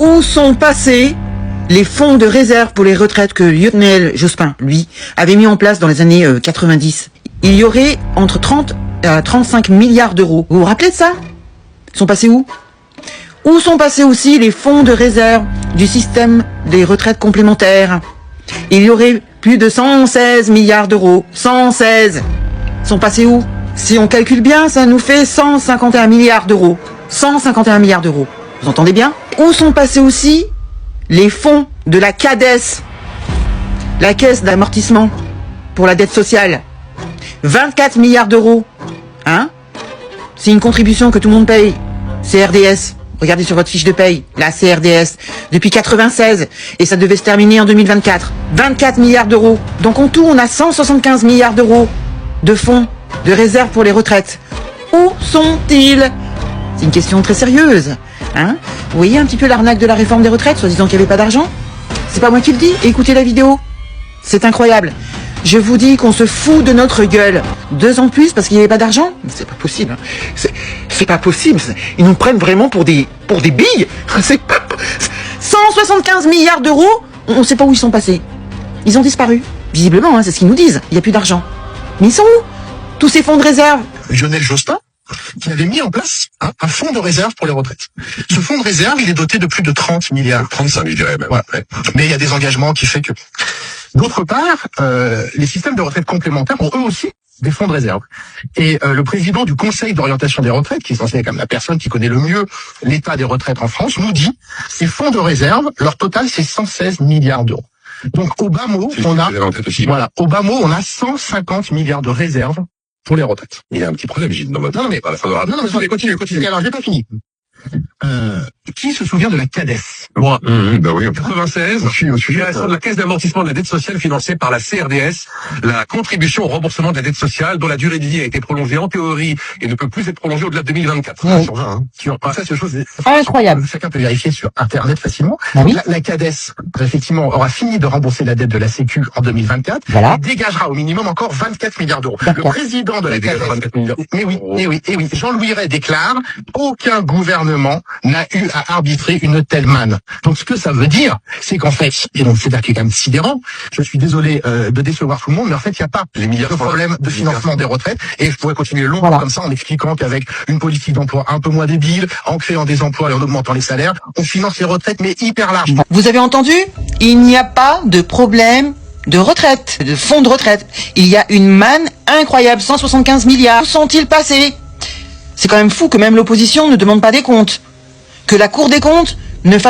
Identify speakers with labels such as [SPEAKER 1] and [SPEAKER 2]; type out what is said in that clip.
[SPEAKER 1] Où sont passés les fonds de réserve pour les retraites que Lionel Jospin, lui, avait mis en place dans les années 90? Il y aurait entre 30 à 35 milliards d'euros. Vous vous rappelez de ça? Ils sont passés où? Où sont passés aussi les fonds de réserve du système des retraites complémentaires? Il y aurait plus de 116 milliards d'euros. 116! Ils sont passés où? Si on calcule bien, ça nous fait 151 milliards d'euros. 151 milliards d'euros. Vous entendez bien? Où sont passés aussi les fonds de la CADES, la caisse d'amortissement pour la dette sociale? 24 milliards d'euros. Hein? C'est une contribution que tout le monde paye. CRDS. Regardez sur votre fiche de paye. La CRDS. Depuis 96. Et ça devait se terminer en 2024. 24 milliards d'euros. Donc en tout, on a 175 milliards d'euros de fonds de réserve pour les retraites. Où sont-ils? C'est une question très sérieuse. Hein? Vous voyez un petit peu l'arnaque de la réforme des retraites, soi-disant qu'il n'y avait pas d'argent? C'est pas moi qui le dis. Écoutez la vidéo. C'est incroyable. Je vous dis qu'on se fout de notre gueule. 2 ans de plus parce qu'il n'y avait pas d'argent? C'est pas possible. C'est pas possible. Ils nous prennent vraiment pour des billes. 175 milliards d'euros, on ne sait pas où ils sont passés. Ils ont disparu. Visiblement, hein, c'est ce qu'ils nous disent. Il n'y a plus d'argent. Mais ils sont où? Tous ces fonds de réserve?
[SPEAKER 2] Lionel Jospin, qui avait mis en place un fonds de réserve pour les retraites. Ce fonds de réserve, il est doté de plus de 30 milliards.
[SPEAKER 3] 35, je dirais même.
[SPEAKER 2] Ouais. Mais il y a des engagements qui fait que... D'autre part, les systèmes de retraite complémentaires ont eux aussi des fonds de réserve. Et le président du Conseil d'orientation des retraites, qui est censé être comme la personne qui connaît le mieux l'état des retraites en France, nous dit ces fonds de réserve, leur total c'est 116 milliards d'euros. Donc au bas mot, on a 150 milliards de réserves pour les retraites.
[SPEAKER 3] Il y a un petit problème, Gilles, dans votre...
[SPEAKER 2] Non, mais continue. Alors, j'ai pas fini. Qui se souvient de la CADES?
[SPEAKER 3] Moi. Bah oui.
[SPEAKER 4] En 96, création de la caisse d'amortissement de la dette sociale financée par la CRDS, la contribution au remboursement de la dette sociale dont la durée de vie a été prolongée en théorie et ne peut plus être prolongée au-delà de 2024.
[SPEAKER 1] Ouais.
[SPEAKER 2] Ça, c'est chose
[SPEAKER 1] Incroyable.
[SPEAKER 2] Chacun peut vérifier sur Internet facilement.
[SPEAKER 1] Ah oui.
[SPEAKER 2] La CADES, effectivement, aura fini de rembourser la dette de la Sécu en 2024
[SPEAKER 1] Voilà.
[SPEAKER 2] et dégagera au minimum encore 24 milliards d'euros. Le président de la CADES,
[SPEAKER 4] 24 milliards.
[SPEAKER 2] mais oui, Jean-Louis Ray déclare « Aucun gouvernement n'a eu à arbitrer une telle manne ». Donc ce que ça veut dire, c'est qu'en fait, et donc c'est là qui est quand même sidérant, je suis désolé de décevoir tout le monde, mais en fait, il n'y a pas de problème de financement des retraites, et je pourrais continuer longtemps comme ça en expliquant qu'avec une politique d'emploi un peu moins débile, en créant des emplois et en augmentant les salaires, on finance les retraites, mais hyper large.
[SPEAKER 1] Vous avez entendu? Il n'y a pas de problème de retraite, de fonds de retraite. Il y a une manne incroyable, 175 milliards. Où sont-ils passés? C'est quand même fou que même l'opposition ne demande pas des comptes. Que la Cour des comptes ne fasse